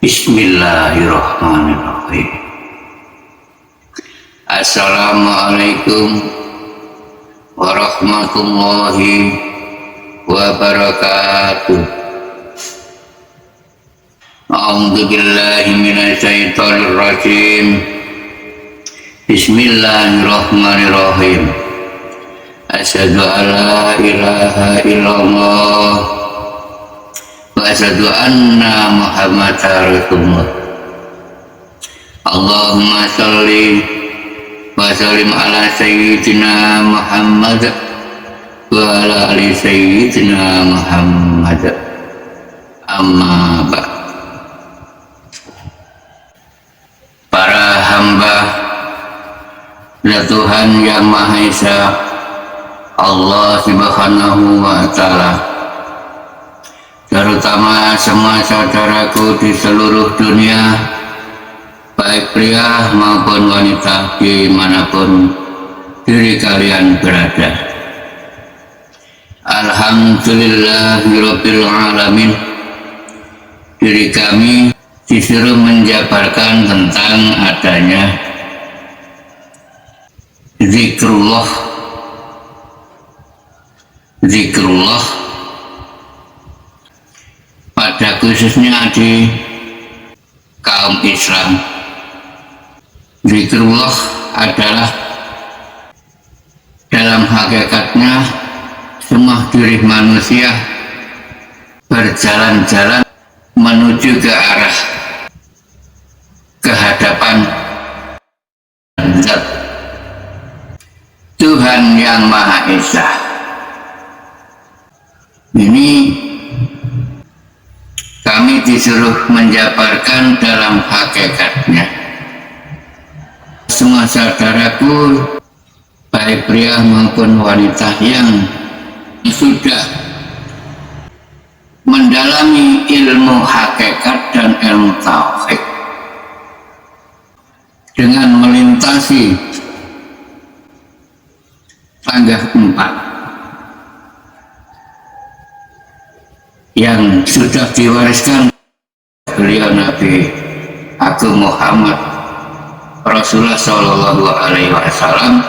Bismillahirrahmanirrahim. Assalamualaikum warahmatullahi wabarakatuh. A'udzu billahi minasyaitonir rajim. Bismillahirrahmanirrahim. Asyhadu an la ilaha illallah wa asyhadu anna Muhammadar Rasulullah. Allahumma sholli wa sallim ala sayyidina Muhammad wa ala ali sayyidina Muhammad. Amma ba'd. Para hamba ya Tuhan yang Maha Esa, Allah Subhanahu wa Ta'ala, terutama semua saudaraku di seluruh dunia, baik pria maupun wanita, dimanapun diri kalian berada. Alhamdulillahirabbil alamin. Diri kami disuruh menjabarkan tentang adanya zikrullah pada khususnya di kaum Islam. Zikrullah adalah dalam hakikatnya semua diri manusia berjalan-jalan menuju ke arah kehadapan Zat Tuhan yang Maha Esa. Ini kami disuruh menjabarkan dalam hakikatnya. Semua saudaraku, baik pria maupun wanita yang sudah mendalami ilmu hakikat dan ilmu tauhid dengan melintasi tangga 4 yang sudah diwariskan beliau Nabi Agung Muhammad Rasulullah Shallallahu Alaihi Wasallam,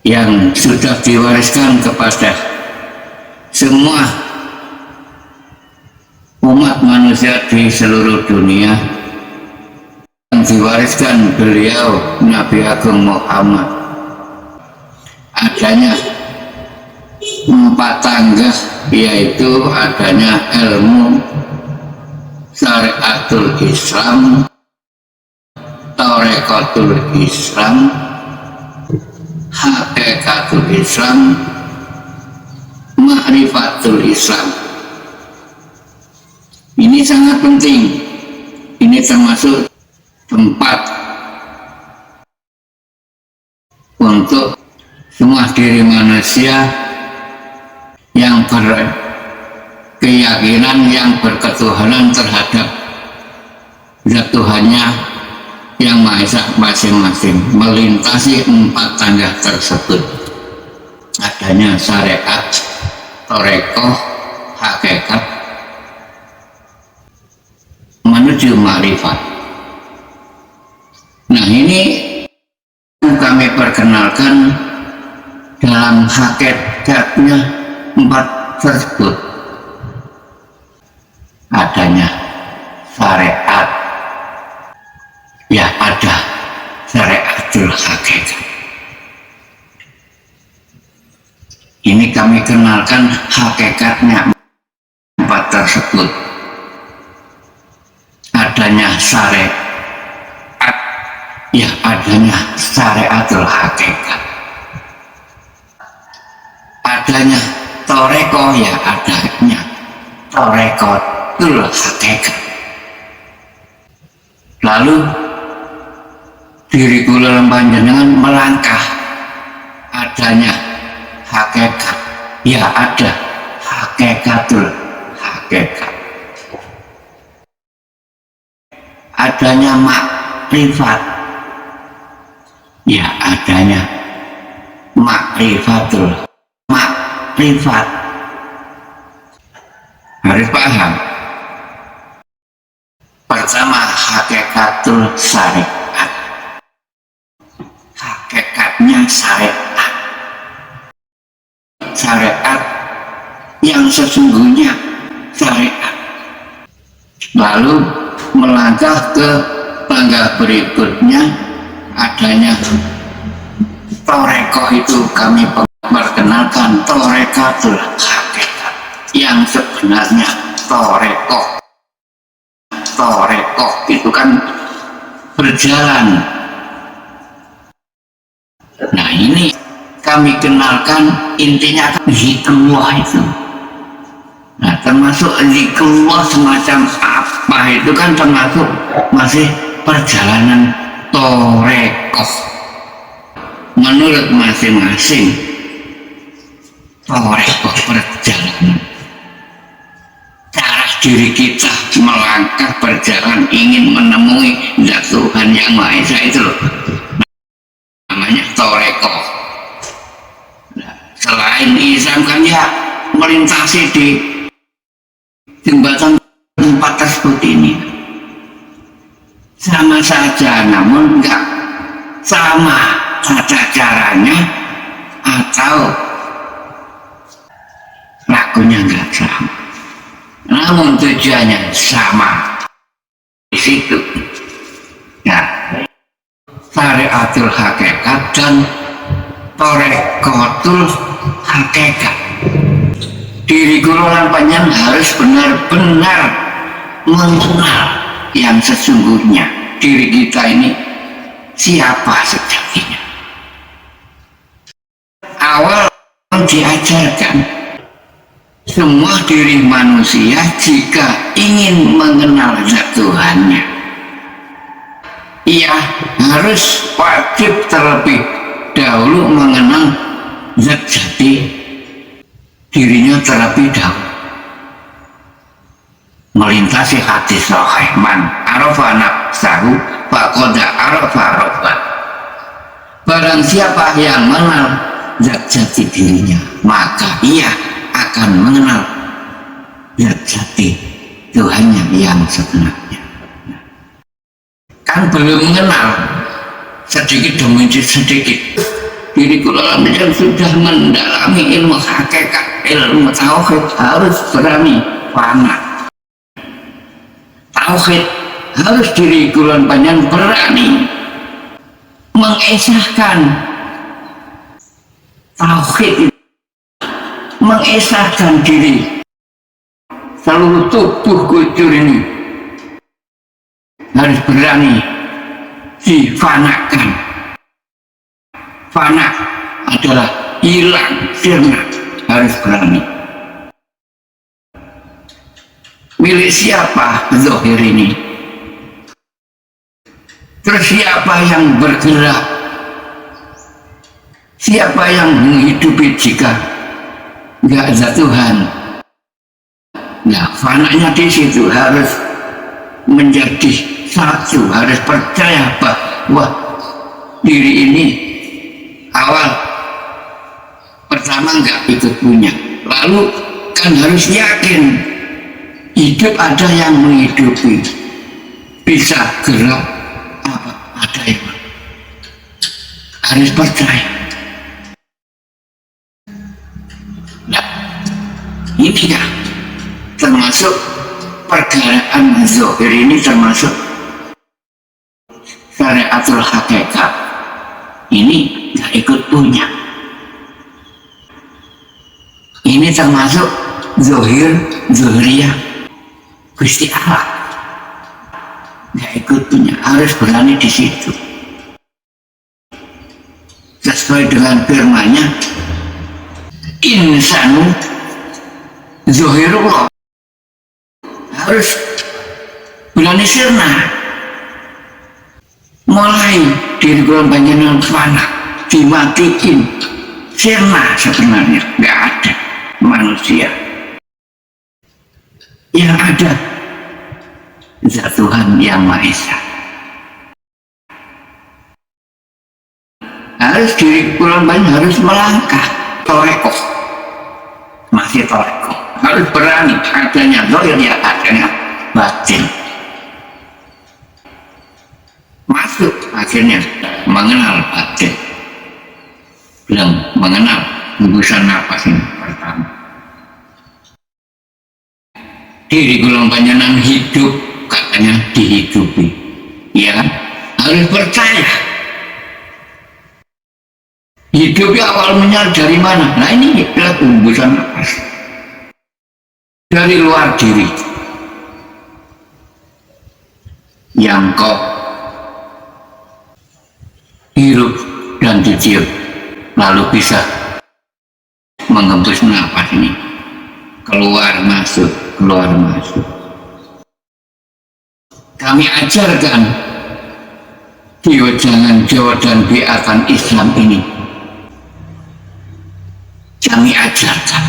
yang sudah diwariskan kepada semua umat manusia di seluruh dunia, yang diwariskan beliau Nabi Agung Muhammad. Adanya 4 tangga, yaitu adanya ilmu syariatul Islam, tareqatul Islam, hakikatul Islam, ma'rifatul Islam. Ini sangat penting. Ini termasuk tempat untuk semua diri manusia yang berkeyakinan, yang berketuhanan terhadap Zat Tuhannya yang Maha Esa masing-masing, melintasi 4 tangga tersebut. Adanya syariat, tareqah, hakikat, menuju ma'rifat. Nah, ini kami perkenalkan dalam hakikatnya 4 tersebut. Adanya syariat, ya ada syariatul hakikat. Ini kami kenalkan hakikatnya 4 tersebut. Adanya syariat, ya adanya syariatul hakikat. Adanya tareqah, ya adanya tareqatul hakikat. Lalu diri kula panjenengan melangkah adanya hakikat, ya ada hakikatul hakikat. Adanya makrifat, ya adanya makrifatul makrifat. Harus paham hakikatul syariat, hakikatnya syariat, syariat yang sesungguhnya syariat. Lalu melangkah ke tangga berikutnya, adanya torekoh. Itu kami perkenalkan torekatul hakikat yang sebenarnya. Torekoh itu kan berjalan. Nah, ini kami kenalkan intinya zikrullah itu. Nah, termasuk zikrullah semacam apa itu kan termasuk masih perjalanan torekoh menurut masing-masing. Torekoh perjalanan, cara diri kita melangkah berjalan ingin menemui zat Tuhan yang Maha Esa, itu loh namanya torekoh. Nah, selain Islam kan ya melintasi di jembatan 4 tersebut ini sama saja, namun enggak sama tata caranya atau lakunya enggak sama, namun tujuannya sama di situ. Nah, syariatul hakikat dan torekotul hakikat. Diri kula panjang harus benar-benar mengenal yang sesungguhnya. Diri kita ini siapa sejatinya. Awal diajarkan semua diri manusia jika ingin mengenal zat Tuhannya, ia harus wajib terlebih dahulu mengenal zat jati dirinya terlebih dahulu. Melintasi hadis sahih, man arafa nafsahu faqad arafa rabbah. Barang siapa yang mengenal zat jati dirinya, maka ia akan mengenal zat jati Tuhannya yang sebenarnya. Kan belum mengenal, sedikit demi sedikit diri kula yang sudah mendalami ilmu hakikat, ilmu tauhid, harus berani fana. Tauhid harus diri kula panjang berani mengesahkan tauhid, mengesahkan diri. Seluruh tubuh kucur ini harus berani difanakan. Fana adalah hilang, sirna, harus berani. Milik siapa zahir ini? Terus siapa yang bergerak? Siapa yang menghidupi jika nggak ada Tuhan? Nah, fananya di situ harus menjadi satu, harus percaya bahwa diri ini awal pertama nggak ikut punya, lalu kan harus yakin hidup ada yang menghidupi, bisa gerak apa ada yang harus percaya. Nah, ini ya termasuk pergerakan zahir ini, termasuk syariatul hakikat ini nggak ikut punya. Ini termasuk zahir, zahiriyah Gusti Allah, nggak ikut punya, harus berani di situ. Sesuai dengan firman-Nya, insanu zahirullah, harus berani sirna. Mulai diri gue panjenengan fana, dimatiin, sirna sebenarnya nggak ada manusia. Yang ada zat Tuhan yang Maha Esa. Harus diri kurang banyak, harus melangkah torekoh, masih torekoh, harus berani adanya zahir ya adanya batin. masuk akhirnya mengenal batin, bilang mengenal hembusan napas ini pertama. Diri kula panjenengan hidup, katanya dihidupi, ya kan? Harus percaya. Hidupnya awalnya dari mana? Nah ini adalah hembusan napas dari luar diri yang kau hirup dan ditiup, lalu bisa menghembus napas ini, keluar masuk, keluar masuk. Kami ajarkan di wejangan Jawa dan biatan Islam ini, kami ajarkan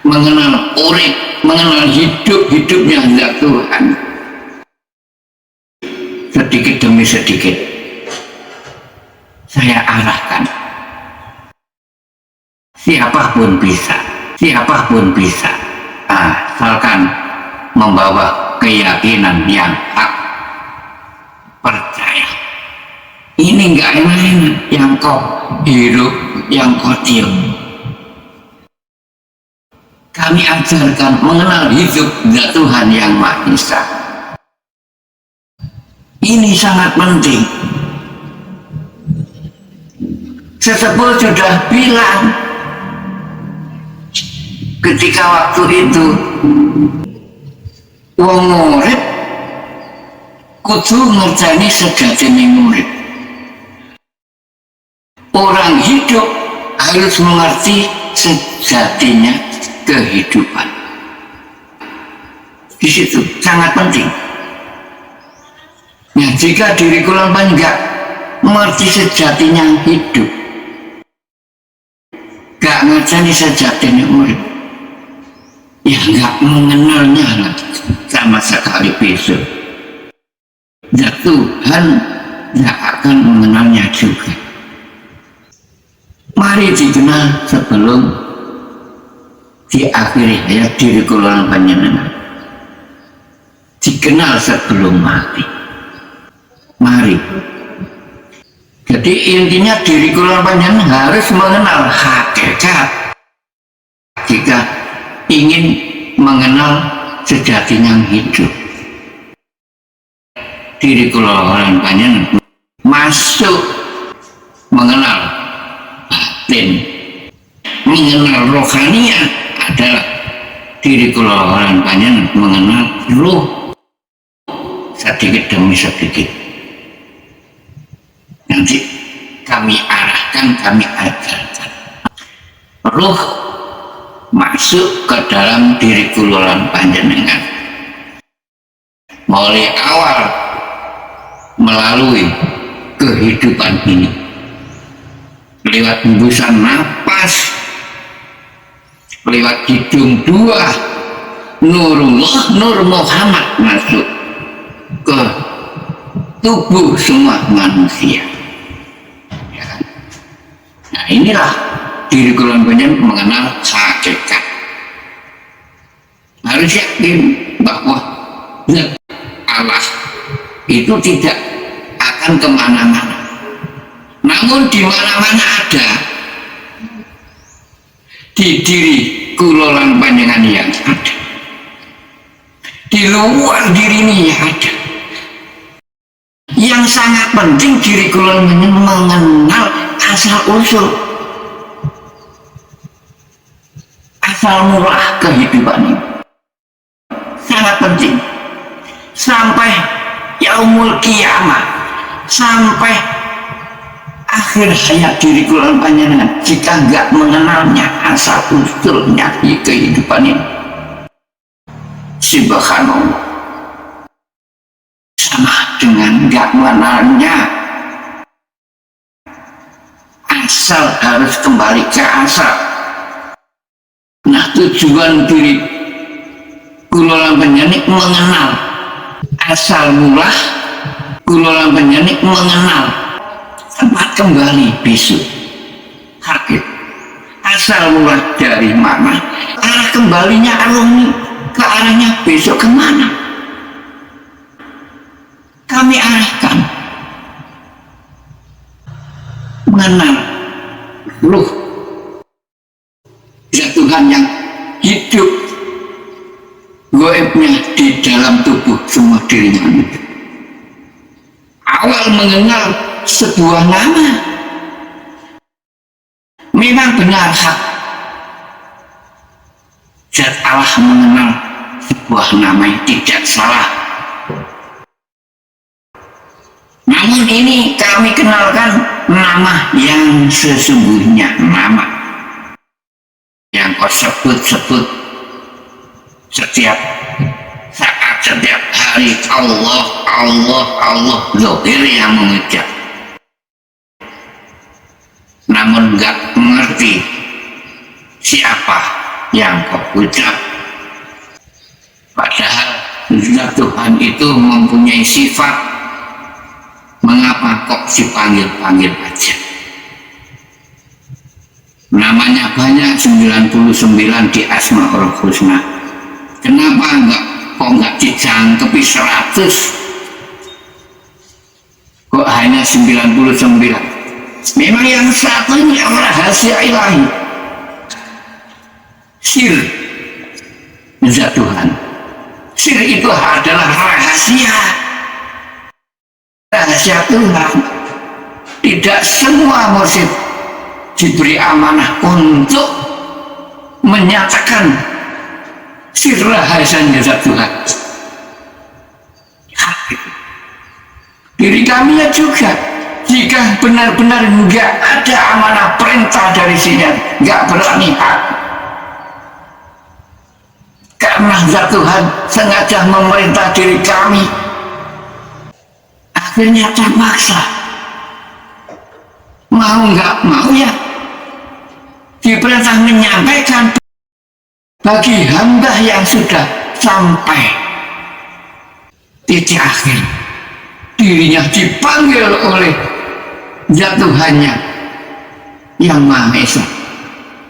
mengenal urip, mengenal hidupnya hendak Tuhan. Sedikit demi sedikit saya arahkan, siapapun bisa, asalkan membawa keyakinan yang hak, percaya. Ini enggak enak-enak yang kau hidup, yang kau tiup. Kami ajarkan mengenal hidup zat Tuhan yang Maha Esa. Ini sangat penting. Sesepuh sudah bilang ketika waktu itu, wong urip kudu ngerjani sejatine urip. Orang hidup harus mengerti sejatinya kehidupan. Di situ sangat penting. Nah, jika diri kula enggak mengerti sejatinya hidup, enggak ngerti sejatinya urip, ya enggak mengenalnya lah sama sekali besok. Dan Tuhan enggak akan mengenalnya juga. Mari dikenal sebelum diakhiri hayat diri kula panjenengan. Dikenal sebelum mati. Mari. Jadi intinya diri kula panjenengan harus mengenal hakikat. Jika ingin mengenal sejatinya hidup, diri kula panjenengan masuk mengenal batin, mengenal rohaniat adalah diri kula panjenengan mengenal ruh sedikit demi sedikit. Nanti kami arahkan, kami ajarkan. Ruh masuk ke dalam diri kula panjenengan mulai awal melalui kehidupan ini lewat hembusan napas, lewat hidung dua, Nurullah, Nur Muhammad masuk ke tubuh semua manusia. Ya. Nah inilah diri kula panjenengan mengenal hakikat. Harus yakin bahwa Allah itu tidak akan kemana-mana, namun di mana-mana ada. Di diri kula panjenengan yang ada, di luar diri ini yang ada. Yang sangat penting diri kula mengenal asal usul, asal mula kehidupan ini. Sangat penting sampai yaumul kiamah, sampai akhir hayat diri kula panjenengan. Jika enggak mengenalnya asal usulnya di kehidupan ini, subhanallah, sama dengan enggak mengenalnya. Asal harus kembali ke asal. Nah tujuan diri kula panjenengan mengenal asal mula, kula panjenengan mengenal tempat kembali besok. Hakik asal mula dari mana, arah kembalinya alumni ke arahnya besok kemana, kami arahkan mengenal ruh zat Tuhan yang hidup gaibnya di dalam tubuh semua diri manusia. Awal mengenal sebuah nama memang benar hak. Zat Allah mengenal sebuah nama yang tidak salah. Namun ini kami kenalkan nama yang sesungguhnya, nama yang kau sebut-sebut setiap saat, setiap hari. Allah, Allah, Allah, zahir yang mengucap, namun enggak mengerti siapa yang kau ucap. Padahal Tuhan itu mempunyai sifat, mengapa kok dipanggil-panggil aja? Namanya banyak, 99 di Asmaul Husna. Kenapa kok enggak dijangkepi 100? Kok hanya 99? Memang yang satu ini rahasia ilahi, sir zat Tuhan. Sir itu adalah rahasia Tuhan. Tidak semua mursyid diberi amanah untuk menyatakan sir rahasia zat Tuhan. Diri kami juga, jika benar-benar enggak ada amanah perintah dari sini, enggak berani hak, karena zat Tuhan sengaja memerintah diri kami, akhirnya terpaksa mau nggak mau ya diperintah menyampaikan bagi hamba yang sudah sampai titik akhir, dirinya dipanggil oleh zat Tuhannya yang Maha Esa.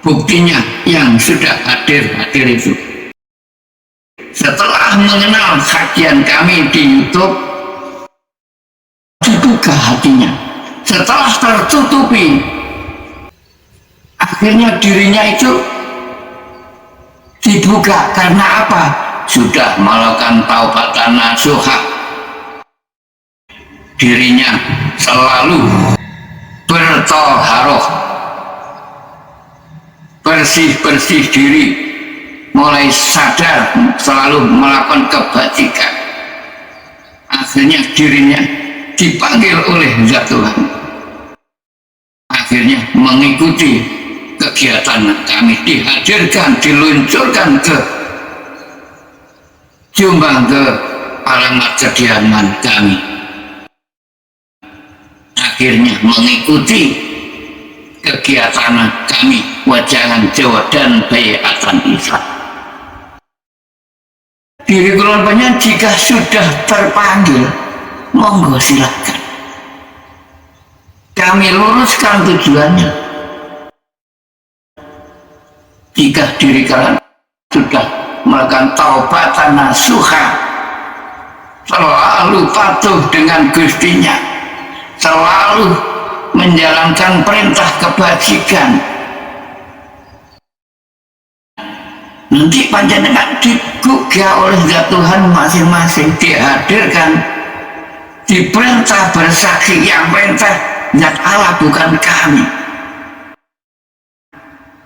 Buktinya yang sudah hadir itu. Setelah mengenal kajian kami di YouTube, dibuka hatinya. Setelah tertutupi, akhirnya dirinya itu dibuka. Karena apa? Sudah melakukan taubatan nasuha. Dirinya selalu bertoharoh, bersih-bersih diri, mulai sadar, selalu melakukan kebajikan. Akhirnya dirinya dipanggil oleh zat Tuhan, akhirnya mengikuti kegiatan kami, dihadirkan, diluncurkan ke Jombang, ke alamat kediaman kami. Akhirnya mengikuti kegiatan kami, Wajangan Jawa dan Bayatan Islam. Diri kelompoknya jika sudah terpanggil, monggo silakan. Kami luruskan tujuannya. Jika diri kalian sudah melakukan taubatan nasuha, selalu patuh dengan Gustinya, selalu menjalankan perintah kebajikan, nanti panjenengan digugah oleh zat Tuhan masing-masing, dihadirkan, diperintah bersaksi, yang perintah zat Allah bukan kami.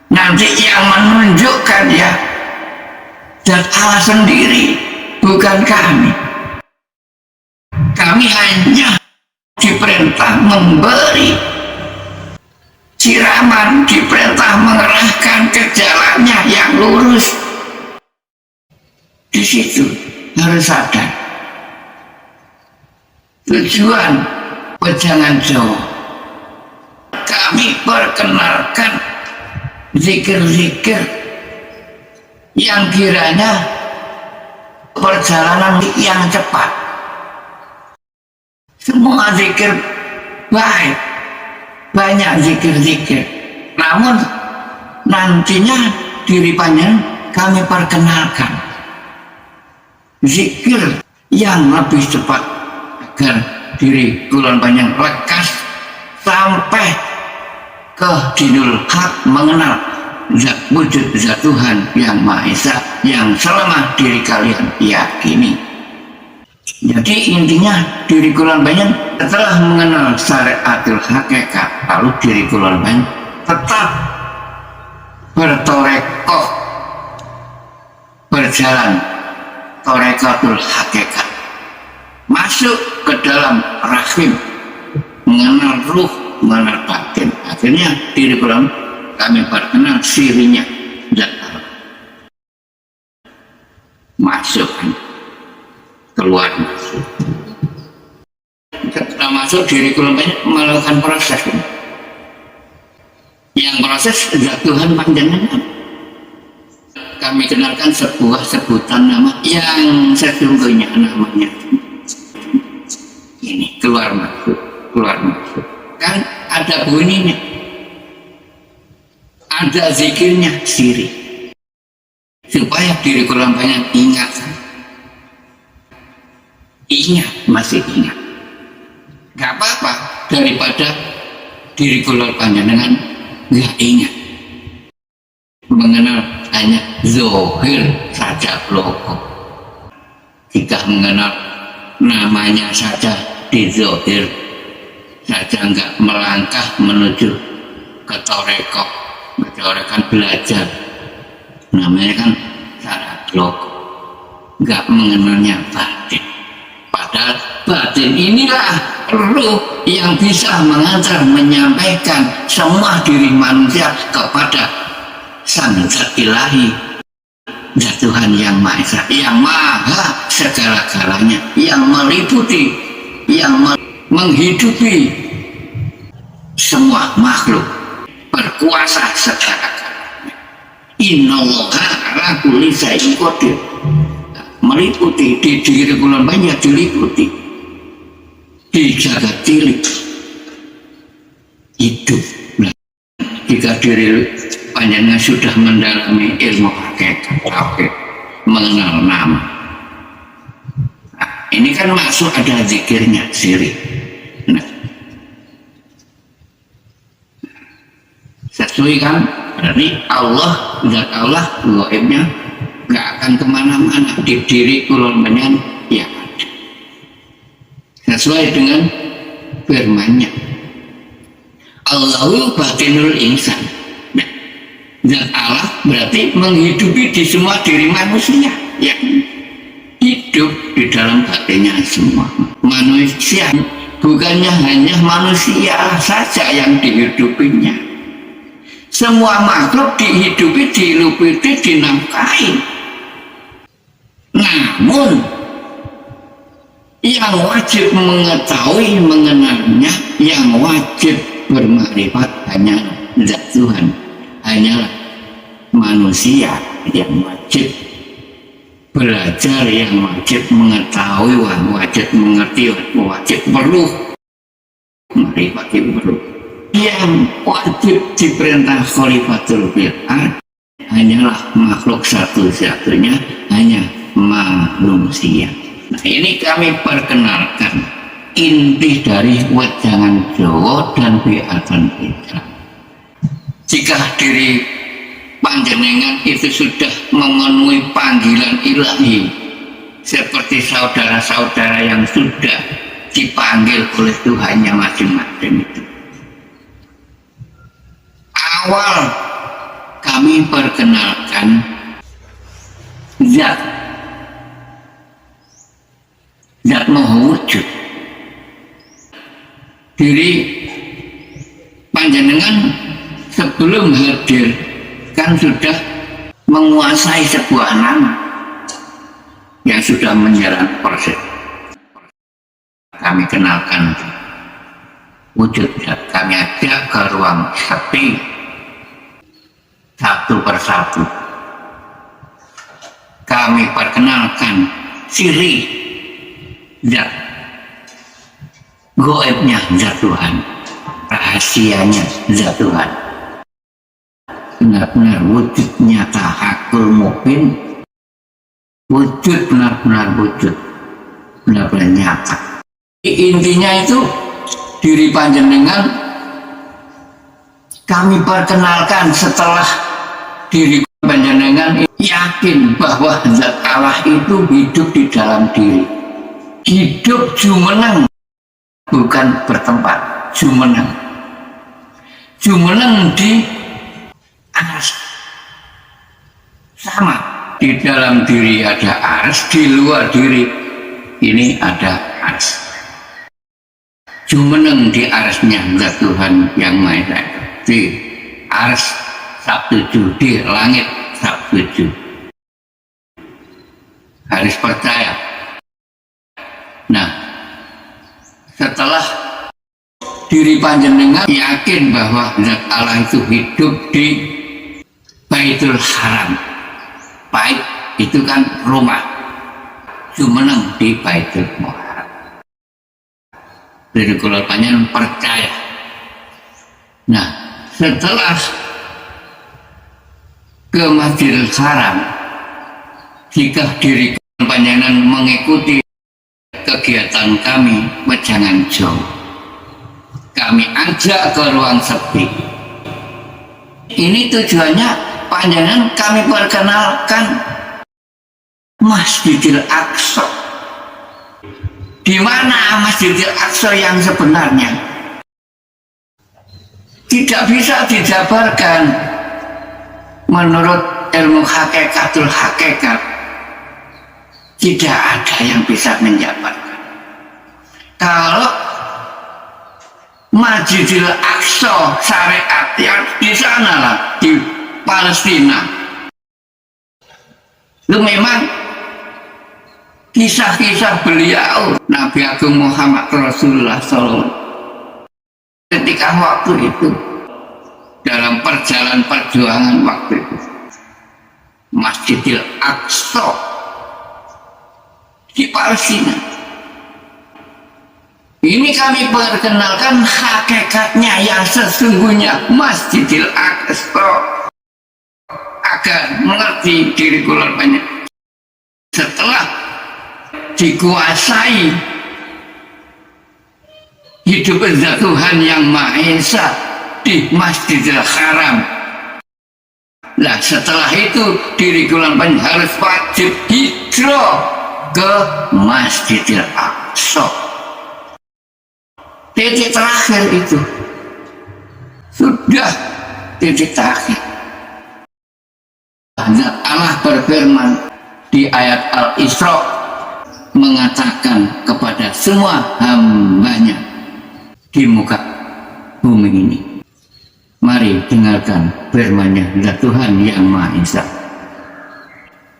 Nanti yang menunjukkan ya zat Allah sendiri, bukan kami. Kami hanya diperintah memberi siraman, diperintah mengerahkan ke jalannya yang lurus. Di situ harus sadar tujuan Wajangan Jawa. Kami perkenalkan zikir-zikir yang kiranya perjalanan yang cepat. Semua zikir baik, banyak zikir-zikir, namun nantinya diri panjang kami perkenalkan zikir yang lebih cepat agar diri kulon panjang lekas sampai ke dinul hak, mengenal zat wujud zat Tuhan yang Maha Esa yang selama diri kalian yakini. Jadi intinya diri kulon banyak setelah mengenal syariatul hakikat, lalu diri kulon banyak tetap bertorekoh, berjalan torekatul hakikat, masuk ke dalam rahim, mengenal ruh, mengenal batin. Akhirnya diri kulon kami perkenal sirinya dan masuk, keluar masuk. Setelah masuk diri kulon banyak melakukan proses. Yang proses zat Tuhan panjenengan. Kami kenalkan sebuah sebutan nama yang sesungguhnya namanya ini keluar masuk, keluar masuk. Kan ada bunyinya, ada zikirnya, siri, supaya diri kulon banyak ingat, masih ingat. Gak apa-apa daripada diri kulon panjenengan gak ingat, mengenal hanya zohir saja logo. Jika mengenal namanya saja di zohir saja, nggak melangkah menuju ke toreko, kan belajar, namanya kan syarat logo, nggak mengenalnya batin. Padahal batin inilah ruh yang bisa mengantar, menyampaikan semua diri manusia kepada Sang Zat Ilahi, Zat Tuhan yang Maha Esa, yang maha segala-galanya, yang meliputi, yang menghidupi semua makhluk, berkuasa segala-galanya. Innallaha ala kulli syai'in qadir. Meliputi di diri kulon banyak, diliputi di jagat cilik hidup. Nah, jika diri panjenengan sudah mendalami ilmu hakikat, mengenal nama, nah, ini kan masuk ada zikirnya, siri. Nah, sesuai kan, berarti Allah, zat Allah, gaibnya nggak akan kemana-mana, di diri kulon banyak ya ada. Sesuai dengan firman-Nya, Allahu batinul insan. Zat Allah berarti menghidupi di semua diri manusia, ya, hidup di dalam batinnya semua manusia. Bukannya hanya manusia saja yang dihidupinya, semua makhluk dihidupi, dilupiti, dinafkahi. Namun yang wajib mengetahui, mengenalnya, yang wajib bermakrifat hanya zat Tuhan, hanyalah manusia yang wajib belajar, yang wajib mengetahui, wajib mengerti, wajib perlu makrifat, perlu. Yang wajib diperintah khalifatul fir'ad hanyalah makhluk satu-satunya, hanya manusia. Nah, ini kami perkenalkan inti dari wejangan Jawa dan biatan Islam. Jika diri panjenengan itu sudah memenuhi panggilan ilahi, seperti saudara-saudara yang sudah dipanggil oleh Tuhannya masing-masing itu, awal kami perkenalkan zat Maha Wujud. Diri panjenengan sebelum hadir kan sudah menguasai sebuah nama yang sudah menyerang proses. Kami kenalkan wujud zat, kami ajak ke ruang sepi satu persatu. Kami perkenalkan ciri zat gaibnya zat Tuhan, rahasianya zat Tuhan, benar-benar wujud nyata, hakul mungkin, wujud benar-benar wujud, benar-benar nyata. Intinya itu diri panjenengan kami perkenalkan setelah diri panjenengan yakin bahwa zat Allah itu hidup di dalam diri. Hidup jumeneng, bukan bertempat, jumeneng. Jumeneng di aras. Sama, di dalam diri ada aras, di luar diri ini ada aras. Jumeneng di arasnya zat Tuhan yang Maha Esa. Di aras sabtuju, di langit sabtuju. Harus percaya. Nah, setelah diri panjenengan yakin bahwa zat Allah itu hidup di Baitul Haram. Bait itu kan rumah, jumeneng di Baitul Haram. Jadi kalau panjenengan percaya. Nah, setelah ke Masjidil Haram, jika diri panjenengan mengikuti kegiatan kami, jangan jauh. Kami ajak ke ruang sepi. Ini tujuannya panjenengan kami perkenalkan Masjidil Aqsa. Di mana Masjidil Aqsa yang sebenarnya? Tidak bisa dijabarkan menurut ilmu hakikatul hakikat. Tidak ada yang bisa menjabarkan. Kalau Masjidil Aqsa syariat yang di sana lah, di Palestina, itu memang kisah-kisah beliau Nabi Agung Muhammad Rasulullah SAW ketika waktu itu dalam perjalanan perjuangan waktu itu, Masjidil Aqsa di Palestina. Ini kami perkenalkan hakikatnya yang sesungguhnya Masjidil Aqsa agar mengerti diri kula banyak. Setelah dikuasai hidup zat Tuhan yang Maha Esa di Masjidil Haram. Nah, setelah itu diri kula banyak harus wajib hijrah ke Masjidil Aqsa. Titik terakhir itu sudah titik terakhir. Allah berfirman di ayat Al-Isra mengatakan kepada semua hambanya di muka bumi ini. Mari dengarkan firman-Nya zat Tuhan yang Maha Esa.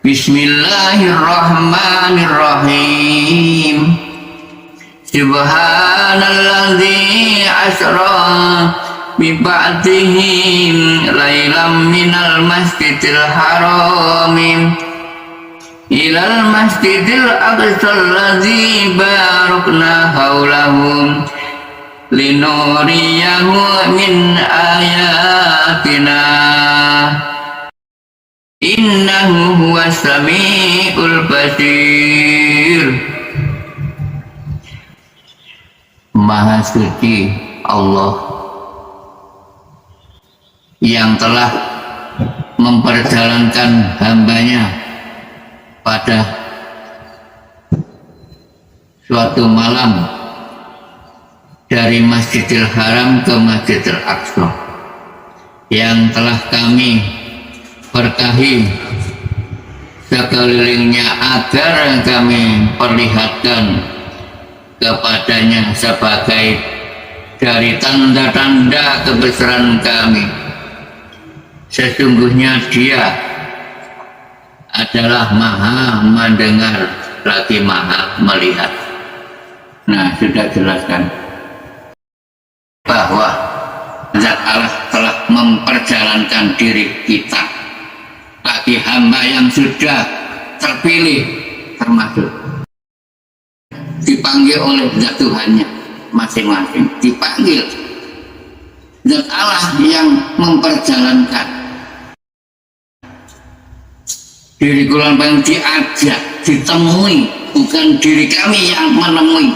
Bismillahirrahmanirrahim. Subhanalladzi asra bi ba'dihim lailam minal masjidil haram ilal masjidil aqsa alladzi barakna haulahum linuriyahu min ayatina innahu huwas samiul basir. Maha suci Allah yang telah memperjalankan hambanya pada suatu malam dari Masjidil Haram ke Masjidil Aqsa, yang telah kami berkahi sekelilingnya agar kami perlihatkan kepadanya sebagai dari tanda-tanda kebesaran kami. Sesungguhnya Dia adalah Maha mendengar lagi Maha melihat. Nah, sudah jelaskan bahwa zat Allah telah memperjalankan diri kita bagi hamba yang sudah terpilih, termasuk dipanggil oleh zat Tuhannya masing-masing, dipanggil zat Allah yang memperjalankan diri kula yang diajak, ditemui, bukan diri kami yang menemui.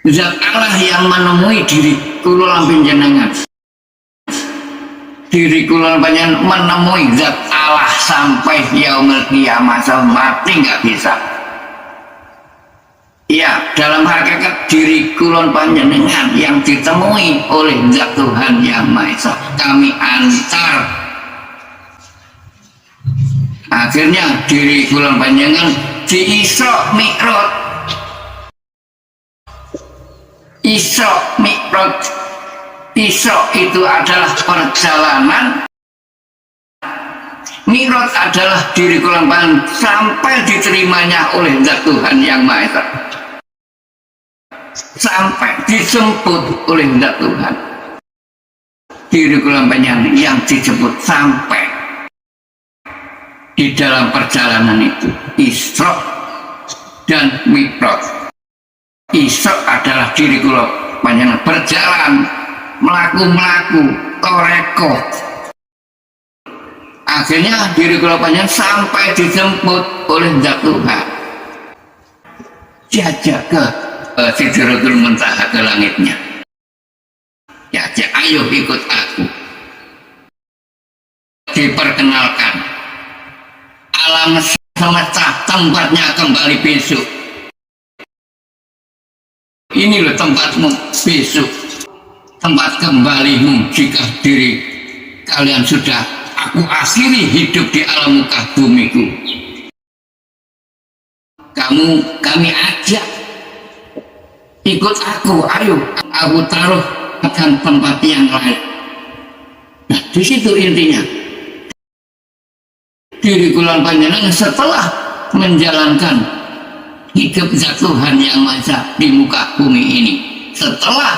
Zat Allah yang menemui diri kula lan panjenengan. Diri kula lan panjenengan menemui zat Allah sampai yaumul kiamah, sampai mati nggak bisa. Ya, dalam hakikat diri kula lan panjenengan yang ditemui oleh zat Tuhan yang Maha Esa, kami antar. Akhirnya diri kula lan panjenengan di Isra Mi'raj. Isra Mi'raj. Isra itu adalah perjalanan, Mi'raj adalah diri kula lan sampai diterimanya oleh zat Tuhan yang Maha Esa, sampai dijemput oleh zat Tuhan. Diri kula lan yang dijemput sampai di dalam perjalanan itu, Isra dan Mi'raj. Isra adalah diri kula panjenengan berjalan, melaku toreko. Akhirnya diri kula panjenengan sampai dijemput oleh zat Tuhan, diajak ke Sidratul Muntaha, ke langitnya. Diajak, ayo ikut aku. Diperkenalkan alam semesta, tempatnya kembali besok. Ini loh tempatmu besok, tempat kembalimu jika diri kalian sudah aku akhiri hidup di alam muka bumiku. Kami ajak, ikut aku, ayo aku taruh akan tempat yang lain. Nah, di situ intinya. Diri kula panjenengan setelah menjalankan hidup zat Tuhan yang Maha Esa di muka bumi ini, setelah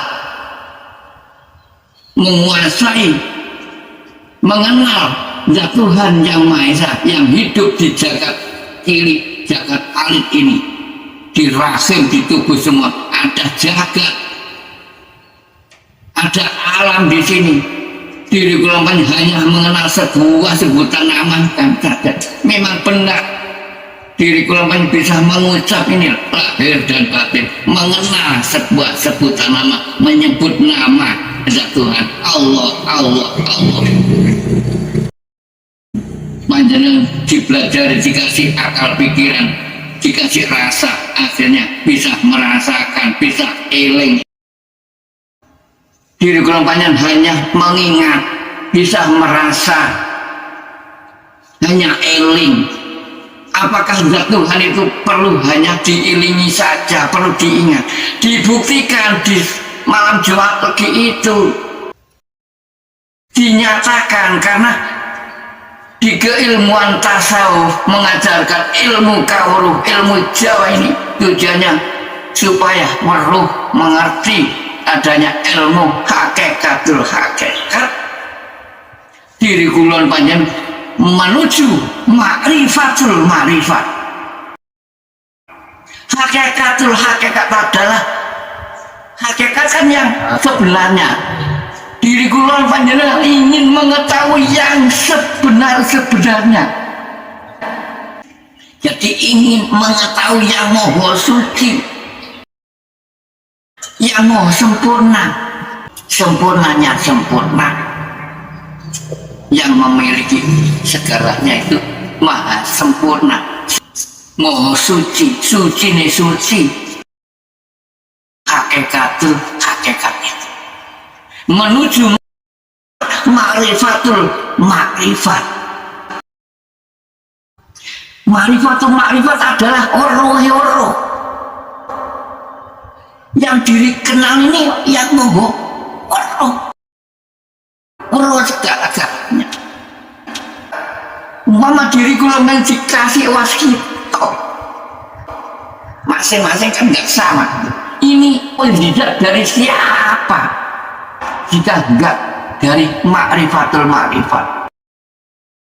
menguasai, mengenal zat Tuhan yang Maha Esa yang hidup di jagat kiri, jagat alit ini, di rahim, di tubuh semua ada jagat, ada alam di sini. Diri kula hanya mengenal sebuah sebutan nama dan jagat. Memang benar diri kula bisa mengucap ini lahir dan batin, mengenal sebuah sebutan nama, menyebut nama zat Tuhan Allah, Allah, Allah. Panjenengan dipelajari, dikasih akal pikiran, dikasih rasa, akhirnya bisa merasakan, bisa eling. Diri kula panjenengan hanya mengingat, bisa merasa, hanya eling. Apakah zat Tuhan itu perlu hanya diilingi saja, perlu diingat? Dibuktikan di malam Jumat Legi itu, dinyatakan, karena di keilmuan tasawuf mengajarkan ilmu kawruh, ilmu Jawa ini tujuannya supaya meruh mengerti adanya ilmu hakikatul hakikat. Diri kula panjenengan menuju ma'rifatul ma'rifat. Hakikatul hakikat adalah hakikat kan yang sebenarnya. Diri kula panjenengan ingin mengetahui yang sebenar-sebenarnya. Jadi ingin mengetahui yang Maha Suci, yang Maha Sempurna, sempurnanya sempurna, yang memiliki segalanya itu Maha Sempurna, Maha Suci, suci nih suci, hakikatul hakikat itu menuju ma'rifatul ma'rifat. Ma'rifatul ma'rifat adalah oroh yang diri kenal ini, yang Maha oroh segala-galanya. Umpama diri kula dikasih waskito, masing-masing kan nggak sama. Ini tidak dari siapa jika enggak dari ma'rifatul ma'rifat,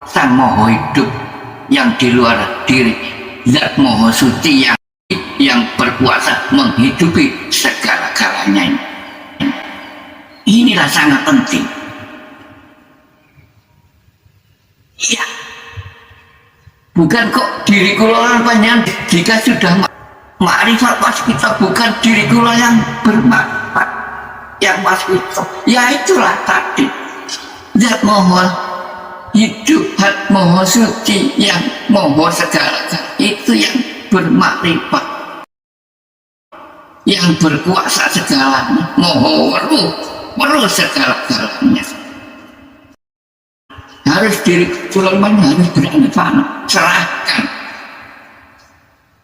sang Maha hidup yang di luar diri, zat Maha Suci yang berkuasa menghidupi segala-galanya ini. Inilah sangat penting. Iya, bukan kok diri kula panjenengan jika sudah Makrifat waspita bukan diri kula yang bermanfaat, yang waspita, ya itulah tadi zat moho hidup, zat moho suci, yang moho segala, itu yang bermakrifat, yang berkuasa segalanya, moho weruh segala-galanya. Harus diri kula harus berani fana, serahkan,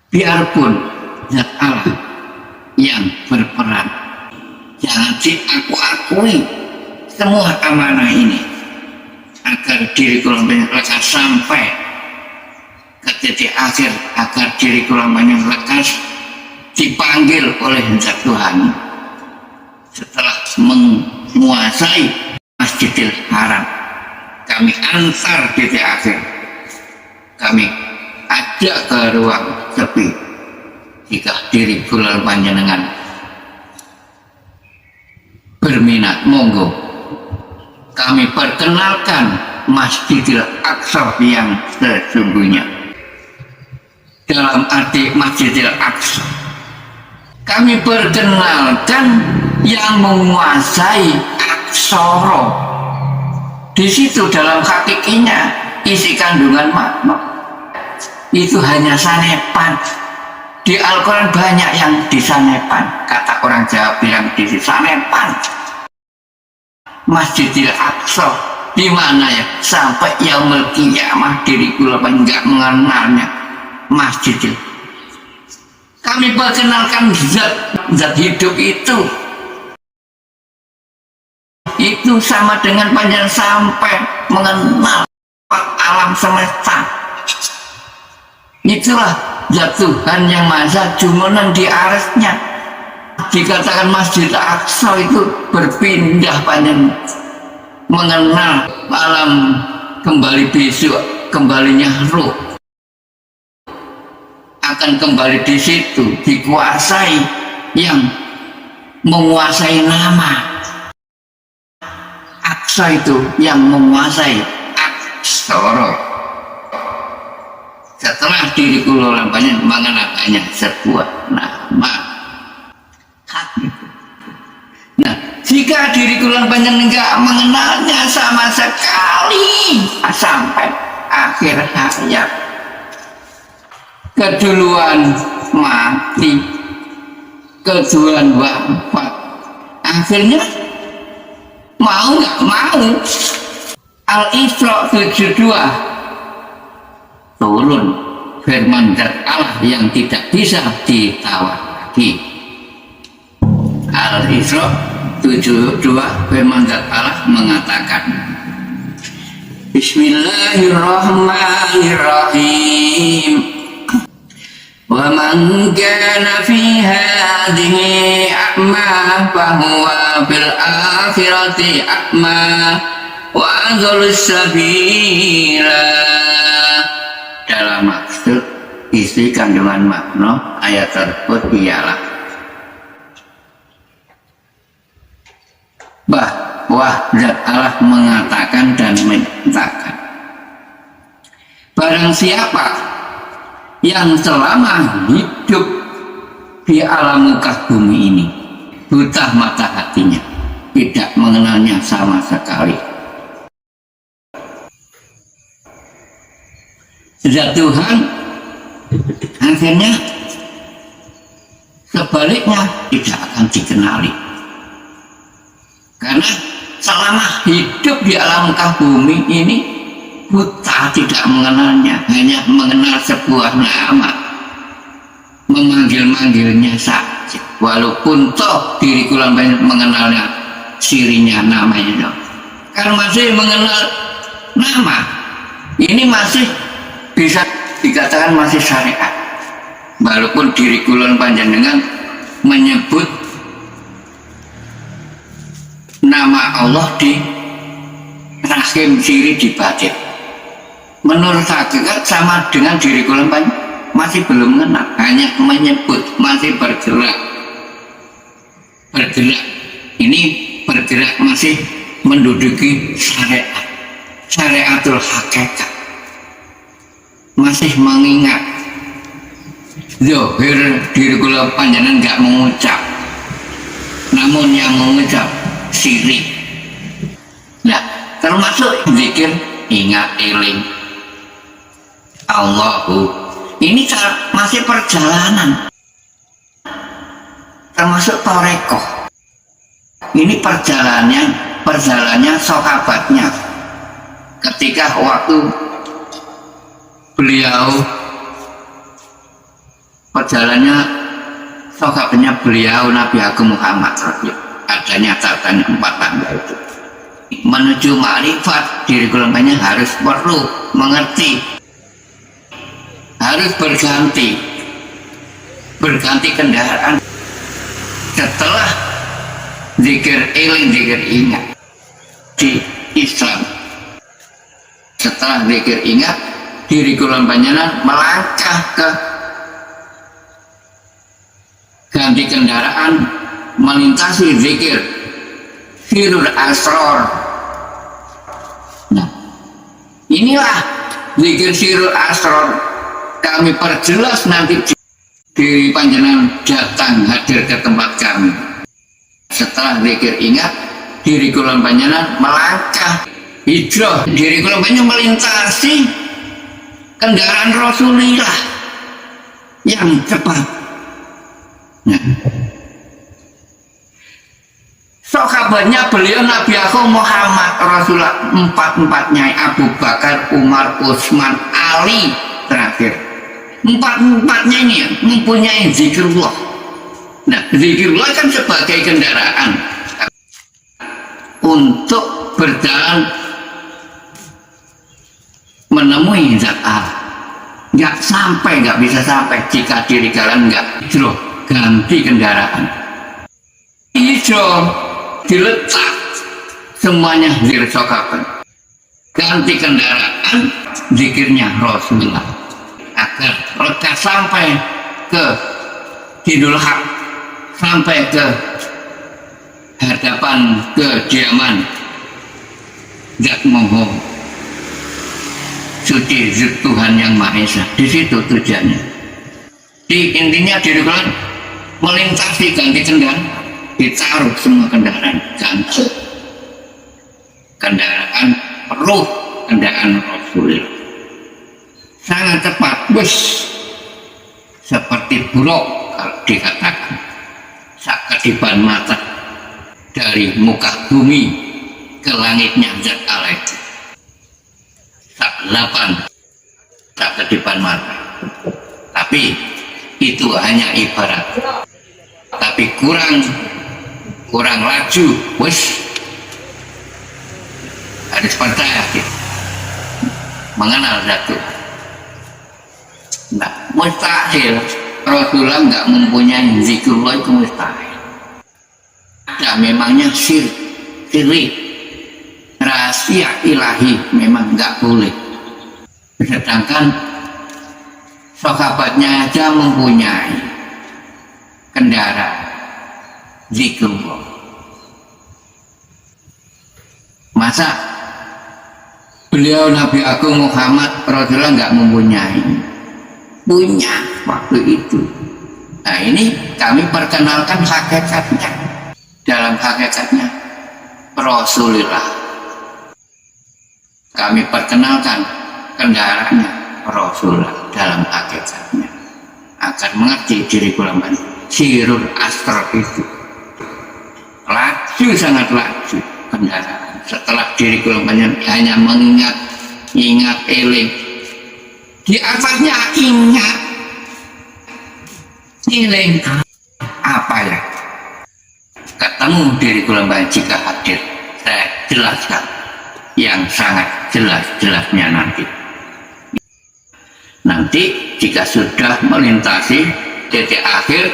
biarpun zat Allah yang berperan. Jangan aku-akui semua amanah ini, agar diri kula lekas sampai ke titik akhir, agar diri kula lekas dipanggil oleh zat Tuhan setelah menguasai Masjidil Haram. Kami antar titik akhir, kami ada ke ruang sepi. Jika diri kula panjenengan berminat, monggo kami perkenalkan Masjidil Aqsa yang sesungguhnya. Dalam arti Masjidil Aqsa, kami perkenalkan yang menguasai aksara. Di situ dalam hakikinya isi kandungan makna itu hanya sanepan. Di Al-Quran banyak yang disanepan, kata orang Jawa bilang disanepan. Masjidil Aqsa di mana ya sampai yaumul qiyamah diri kula enggak mengenalnya Masjidil. Kami perkenalkan zat hidup itu sama dengan panjang sampai mengenal alam semesta. Itulah zat Tuhan yang Maha Jumeneng di arsy-Nya. Dikatakan Masjid Aqsa itu berpindah panjang, mengenal alam kembali besok, kembalinya ruh akan kembali di situ, dikuasai yang menguasai nama. Aqsa itu yang menguasai aksara. Setelah diri kula lampanya mengenakannya sebuah nama. Nah, jika diri kula lampanya enggak mengenalnya sama sekali sampai akhir hayat, keduluan mati, keduluan wafat, akhirnya mau nggak mau Al-Isra 72 turun firman zat Allah yang tidak bisa ditawar lagi. Al-Isra 72 firman zat Allah mengatakan, Bismillahirrahmanirrahim. Wa man kana fi hadhihi a'ma fa huwa fil akhirati a'ma wa adhallu sabila. Dalam maksud isi kandungan makna ayat tersebut ialah bahwa zat Allah mengatakan dan menyatakan, barang siapa yang selama hidup di alam muka bumi ini buta mata hatinya, tidak mengenalnya sama sekali, zat Tuhan akhirnya sebaliknya tidak akan dikenali. Karena selama hidup di alam muka bumi ini buta, tidak mengenalnya, hanya mengenal sebuah nama, memanggil-manggilnya saja. Walaupun toh diri kula mengenalnya sirinya namanya, karena masih mengenal nama ini masih bisa dikatakan masih syariat. Walaupun diri kula panjenengan menyebut nama Allah di rahim siri di batin, menurut hakikat sama dengan diri kula masih belum mengenal, hanya menyebut, masih bergerak. Ini bergerak masih menduduki syariatul hakikat, masih mengingat Zohir diri kula panjenengan nggak mengucap, namun yang mengucap syirik. Nah, termasuk zikir ingat eling Allahu. Ini masih perjalanan, termasuk torekoh. Ini perjalanannya sahabatnya ketika waktu beliau perjalanannya sahabatnya beliau Nabi Agung Muhammad adanya catatan 4 tangga itu menuju makrifat. Diri golongannya harus perlu mengerti, harus berganti kendaraan setelah zikir eling, zikir ingat di Islam. Setelah zikir ingat, diri kulon panjenengan melangkah ke ganti kendaraan, melintasi zikir sirul asror. Nah, inilah zikir sirul asror. Kami perjelas nanti diri panjenengan datang hadir ke tempat kami. Setelah zikir ingat, diri kulon panjenengan melangkah hijrah, diri kulon panjenengan melintasi kendaraan Rasulullah yang cepat. Nah, sahabatnya beliau Nabi Agung Muhammad Rasulullah empat-empatnya, Abu Bakar, Umar, Utsman, Ali terakhir. Empat-empatnya ini mempunyai zikrullah. Nah, zikrullah kan sebagai kendaraan untuk berjalan menemui zat Allah. Nggak bisa sampai jika diri kalian nggak hijrah, ganti kendaraan. Hijrah diletak semuanya zikir sahabat, ganti kendaraan zikirnya Rasulullah agar lekas sampai ke Hidul Haq, sampai ke hadapan kediaman zat moho suci zat Tuhan yang Maha Esa. Di situ tujuannya. Di intinya diri kalian melintasi ganti kendaraan, ditaruh semua kendaraan ganti kendaraan ruh, kendaraan Rasulullah. Sangat cepat, bus seperti buruk kalau dikatakan sak kedipan mata dari muka bumi ke langitnya zat Allah itu sak 8 sak kedipan mata. Tapi itu hanya ibarat, tapi kurang laju, wes harus percaya mengenal satu. Nah, mustahil Rasulullah nggak mempunyai zikrullah, itu mustahil. Ada memangnya syirik rahasia ilahi memang nggak boleh. Sedangkan sahabatnya aja mempunyai kendaraan zikrullah. Masa beliau Nabi Agung Muhammad Rasulullah nggak mempunyai? Punya waktu itu. Nah, ini kami perkenalkan hakikatnya. Dalam hakikatnya Rasulullah kami perkenalkan kendaraannya Rasulullah dalam hakikatnya agar mengerti diri kulamban sirul asrar itu laju, sangat laju kendaraan. Setelah diri kulambannya hanya mengingat eling, di atasnya ingat eling apa ya, ketemu diri kulamban jika hadir. Saya jelaskan yang sangat jelas-jelasnya nanti jika sudah melintasi titik akhir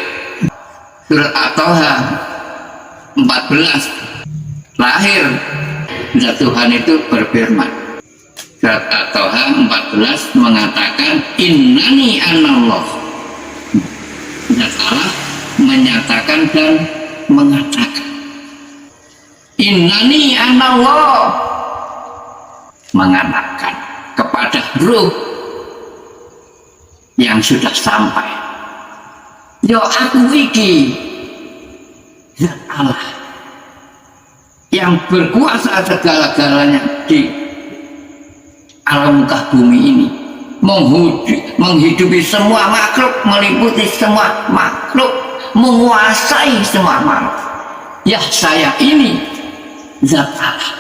surat At-Toha 14 lahir zat Tuhan itu berfirman. Surat At-Toha 14 mengatakan innani anallah. Zat Allah menyatakan dan mengatakan innani anallah, mengatakan kepada ruh yang sudah sampai Yo aku iki zat Allah yang berkuasa segala-galanya di alam muka bumi ini, menghidupi semua makhluk, meliputi semua makhluk, menguasai semua makhluk. Ya saya ini zat Allah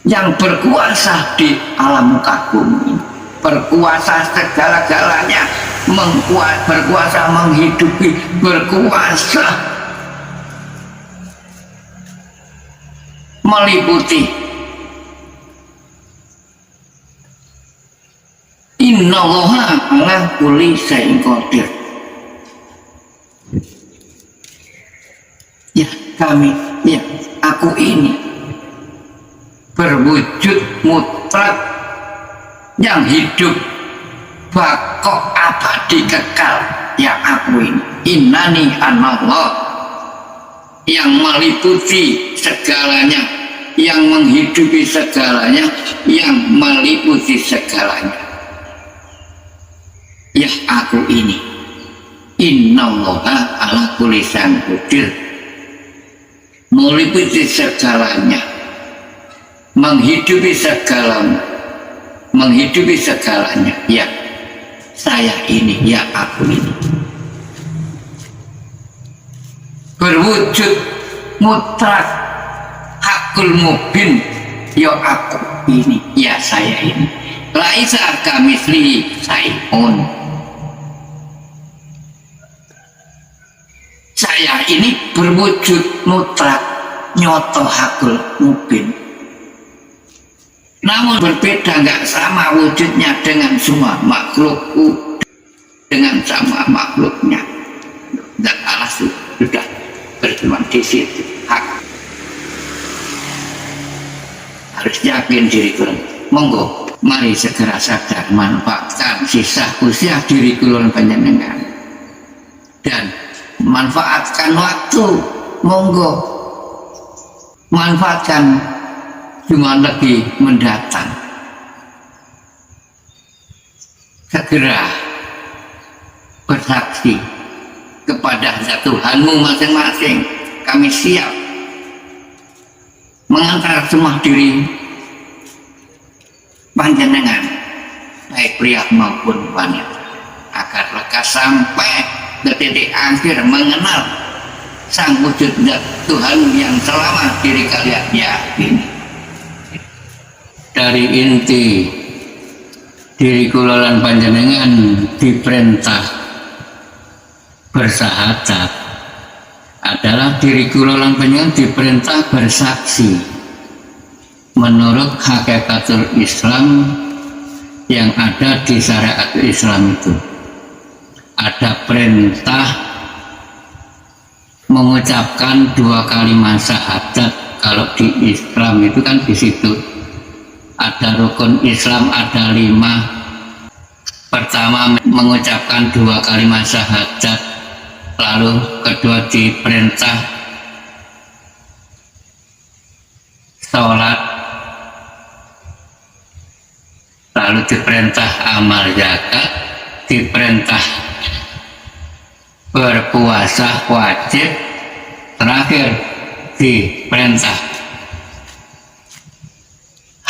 yang berkuasa di alam muka bumi ini, berkuasa segala-galanya, berkuasa menghidupi, berkuasa meliputi. Innallaha ala kulli syai'in qadir. Ya kami, ya aku ini berwujud mutlak yang hidup bakok abadi kekal. Ya aku ini innani anallah yang meliputi segalanya, yang menghidupi segalanya, yang meliputi segalanya. Ya aku ini innallaha ala kulli syai'in qadir, meliputi segalanya, menghidupi segalanya, menghidupi segalanya. Ya saya ini, ya aku ini berwujud mutlak hakul mubin. Ya aku ini, ya saya ini laisa kamitslihi syai'un. Saya ini berwujud mutlak nyoto hakul mubin, namun berbeda, nggak sama wujudnya dengan semua makhlukku, dengan sama makhluknya. Dan Allah sudah berfirman di situ, hak harus yakin diri kulon. Monggo mari segera sadar, manfaatkan sisa usia diri kulon panjenengan dan manfaatkan waktu. Monggo manfaatkan cuma lagi mendatang. Segera bersaksi kepada Tuhanmu masing-masing. Kami siap mengantar semua diri panjenengan, baik pria maupun wanita, agar lekas sampai ke titik akhir mengenal sang wujud zat Tuhan yang selama diri kalian yakini. Dari inti diri kulolan panjenengan diperintah bersahadat adalah diri kulolan panjenengan diperintah bersaksi menurut hakikatul Islam yang ada di syariat Islam. Itu ada perintah mengucapkan 2 kalimat syahadat. Kalau di Islam itu kan di situ ada rukun Islam, ada 5. Pertama mengucapkan 2 kalimat syahadat, lalu kedua diperintah sholat, lalu diperintah amal zakat, diperintah berpuasa wajib, terakhir diperintah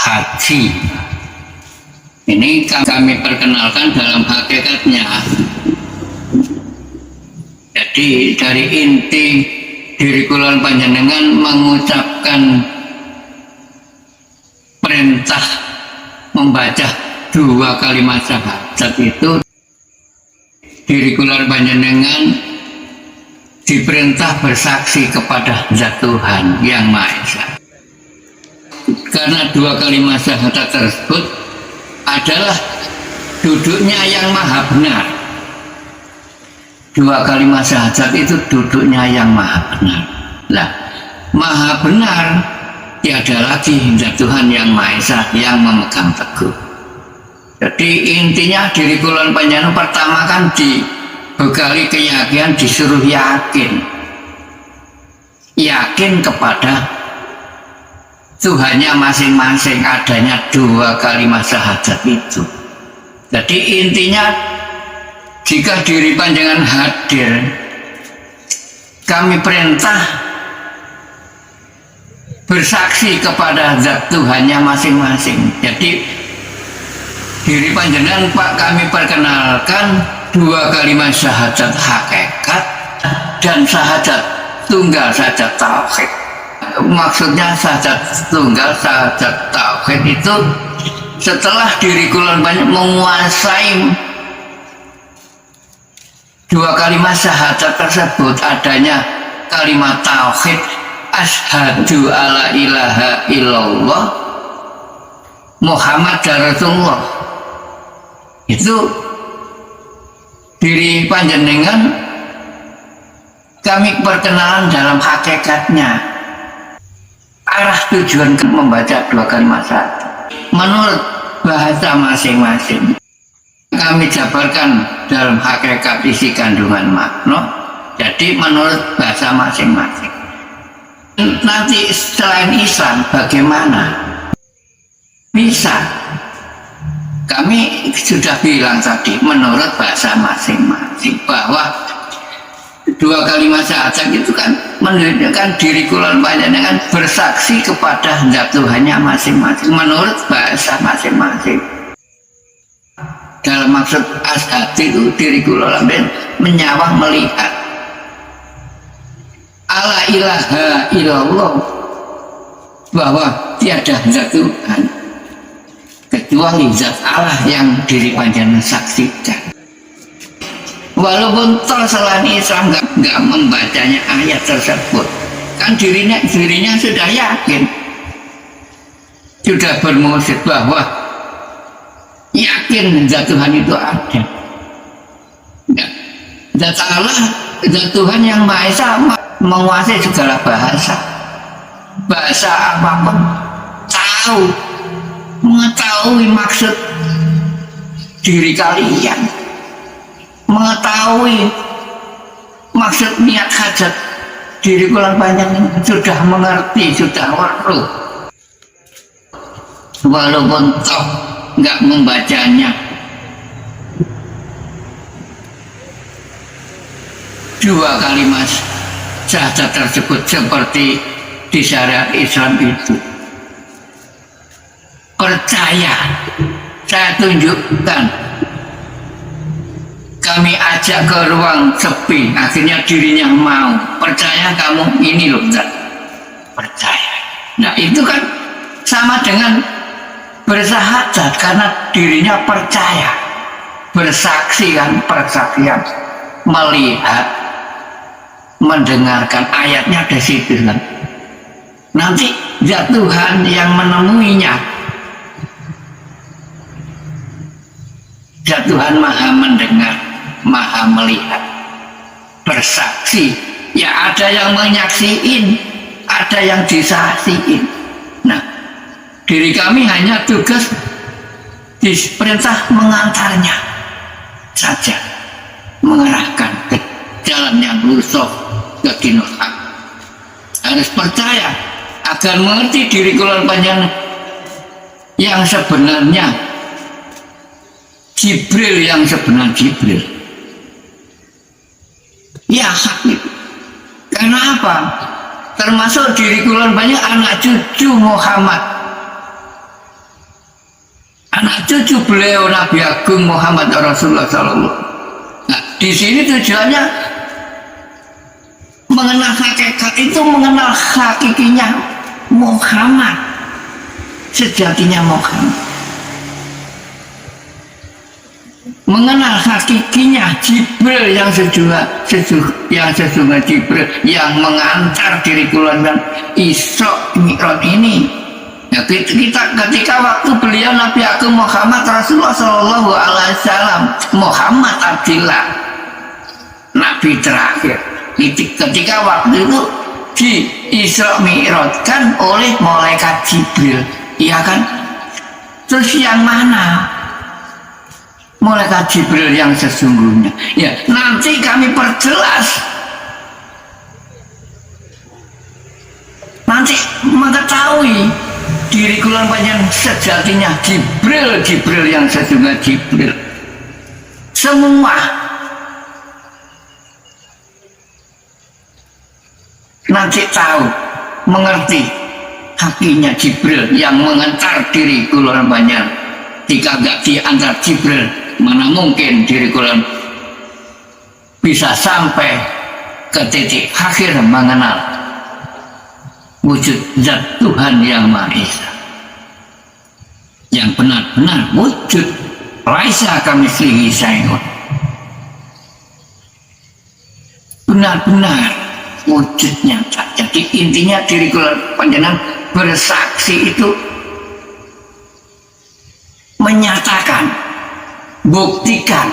haji. Ini kami perkenalkan dalam hakikatnya. Jadi dari inti diri kulon panjenengan mengucapkan perintah membaca 2 kalimat syahadat itu, diri kulon panjenengan diperintah bersaksi kepada zat Tuhan yang Maha Esa. Karena 2 kalimat syahadat tersebut adalah duduknya yang maha benar. 2 kalimat syahadat itu duduknya yang maha benar. Lah, maha benar tiada lagi zat Tuhan yang Maha Esa yang memegang teguh. Jadi intinya diri kulon panjenengan pertama kan dibekali keyakinan, disuruh yakin kepada Tuhannya masing-masing, adanya 2 kalimat syahadat itu. Jadi intinya jika diri panjenengan hadir, kami perintah bersaksi kepada zat Tuhannya masing-masing. Jadi diri panjenengan Pak kami perkenalkan dua kalimat syahadat hakikat dan syahadat tunggal syahadat tauhid. Maksudnya syahadat tunggal syahadat tauhid itu setelah diri kula banyak menguasai dua kalimat syahadat tersebut, adanya kalimat tauhid asyhadu alla ilaha illallah Muhammad Rasulullah, itu diri panjenengan kami perkenalan dalam hakikatnya, arah tujuan membaca dua kalimat syahadat menurut bahasa masing-masing. Kami jabarkan dalam hakikat isi kandungan makna, jadi menurut bahasa masing-masing. Nanti selain Islam bagaimana? Bisa. Kami sudah bilang tadi menurut bahasa masing-masing bahwa dua kalimat syahadat itu kan menunjukkan diri kula panjenengan bersaksi kepada zat Tuhannya masing-masing menurut bahasa masing-masing. Dalam maksud asyhadu itu diri kula menyawang melihat alla ilaha illallah, bahwa tiada zat Tuhan kecuali zat Allah yang diri panjenengan saksikan. Walaupun toh selain Islam nggak membacanya ayat tersebut, kan dirinya sudah yakin, sudah bermusik bahwa yakin zat Tuhan itu ada. Ya. Zat Allah, zat Tuhan yang Maha Esa menguasai segala bahasa, bahasa apapun tahu, mengetahui maksud diri kalian, mengetahui maksud niat hajat diri kula panjenengan sudah mengerti, sudah weruh, walaupun toh nggak membacanya. Dua kalimat syahadat tersebut seperti di syariat Islam itu percaya. Saya tunjukkan, kami ajak ke ruang sepi, akhirnya dirinya mau percaya, kamu ini loh Zat, percaya. Nah itu kan sama dengan bersahadat karena dirinya percaya, bersaksi kan, persaksian, melihat, mendengarkan ayatnya di situ kan. Nanti zat Tuhan yang menemuinya, zat Tuhan maha mendengar, maha melihat, bersaksi. Ya ada yang menyaksiin, ada yang disaksiin. Nah, diri kami hanya tugas diperintah mengantarnya saja, mengarahkan ke jalan yang lurus ke dinul haq. Harus percaya agar mengerti diri kula panjenengan yang sebenarnya, Jibril yang sebenarnya Jibril. Ya hak itu. Karena apa? Termasuk diri kula banyak anak cucu Muhammad, anak cucu beliau Nabi Agung Muhammad Rasulullah Sallallahu. Nah, di sini tujuannya mengenal hakikat itu, mengenal hakikinya Muhammad, sejatinya Muhammad. Mengenal hakikinya Jibril yang sesungguhnya Jibril yang mengantar diri kula Isra Mi'raj ini. Ya, ketika waktu beliau Nabi Agung Muhammad Rasulullah Sallallahu Alaihi Wasallam, Muhammad Abdillah, Nabi terakhir. Ketika waktu itu di Isra Mi'rajkan oleh malaikat Jibril, iya kan? Terus yang mana? Malaikat Jibril yang sesungguhnya. Ya, nanti kami perjelas. Nanti mengetahui diri kula panjenengan sejatinya Jibril yang sesungguhnya Jibril. Semua nanti tahu, mengerti hakinya Jibril yang mengantar diri kula banyak. Jika gak diantar Jibril, mana mungkin diri kula bisa sampai ke titik akhir mengenal wujud zat Tuhan yang Maha Esa, yang benar-benar wujud laisa kamitslihi syai'un, benar-benar wujud nyata. Jadi intinya diri kula panjenengan bersaksi itu menyatakan, buktikan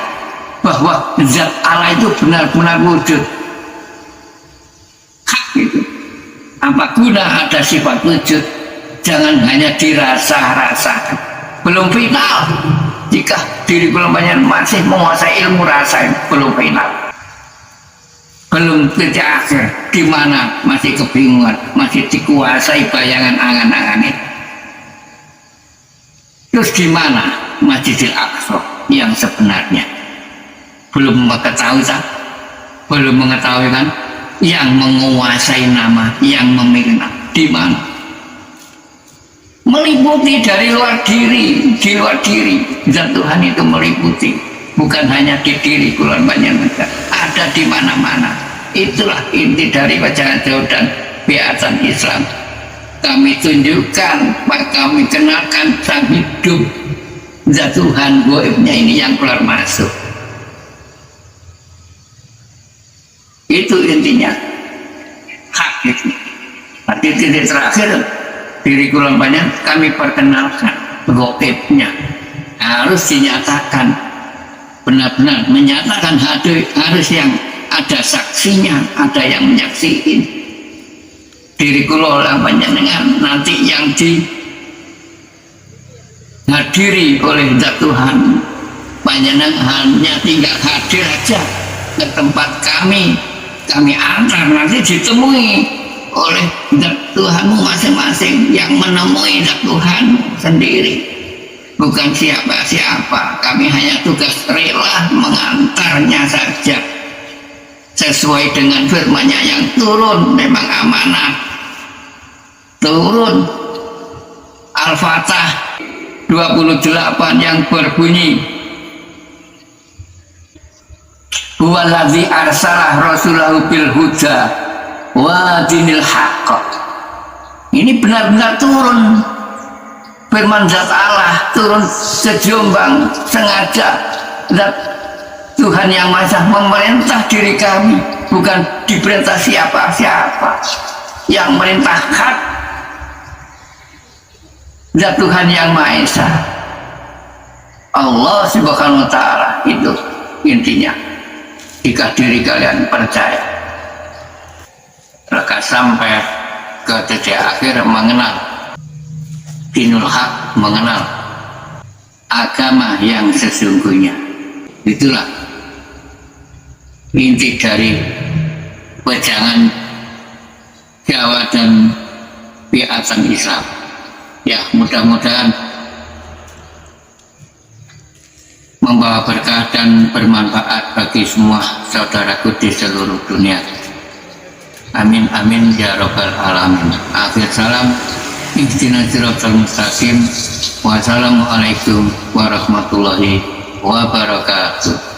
bahwa zat Allah itu benar-benar wujud. Hak itu. Apa guna ada sifat wujud? Jangan hanya dirasa-rasakan. Belum final. Jika diri belum banyak masih menguasai ilmu rasa, belum final. Belum titik akhir. Di mana masih kebingungan, masih dikuasai bayangan angan-angan itu. Terus di mana Masjidil Aqsa yang sebenarnya? Belum mengetahui kan? Belum mengetahui kan? Yang menguasai nama, yang memiliki nama. Di mana? Meliputi dari luar diri, di luar diri. Dan Tuhan itu meliputi, bukan hanya di diri keluar banyak negara, ada di mana-mana. Itulah inti dari Wajangan Jauh dan Biatan Islam. Kami tunjukkan, kami kenalkan sang hidup zat Tuhan goibnya ini yang keluar masuk. Itu intinya hak itu. Tapi titik terakhir diri kurang banyak kami perkenalkan goibnya harus dinyatakan, benar-benar menyatakan harus yang ada saksinya, ada yang menyaksikan. Diri kula panjenengan nanti yang dihadiri oleh zat Tuhan, panjenengan hanya tinggal hadir aja ke tempat kami antar, nanti ditemui oleh zat Tuhanmu masing-masing yang menemui zat Tuhan sendiri, bukan siapa-siapa. Kami hanya tugas rela mengantarnya saja sesuai dengan firman-Nya yang turun, memang amanah turun. Al-Fatah 28 yang berbunyi, huwallazi arsalah rasulahu bil huda wa dinil haqq. Ini benar-benar turun firman zat Allah, turun sejombang sengaja. Zat Tuhan yang Maha memerintah diri kami, bukan diperintah siapa-siapa. Yang merintahkan zat Tuhan yang Maha Esa, Allah Subhanahu wa Ta'ala. Itu intinya. Jika diri kalian percaya, maka sampai ke titik akhir mengenal dinul haq, mengenal agama yang sesungguhnya. Itulah inti dari Wajangan Jawa dan Biatan Islam. Ya, mudah-mudahan membawa berkah dan bermanfaat bagi semua saudaraku di seluruh dunia. Amin amin ya rabbal alamin. Akhir salam, ihdinas siratal mustaqim. Wassalamualaikum warahmatullahi wabarakatuh.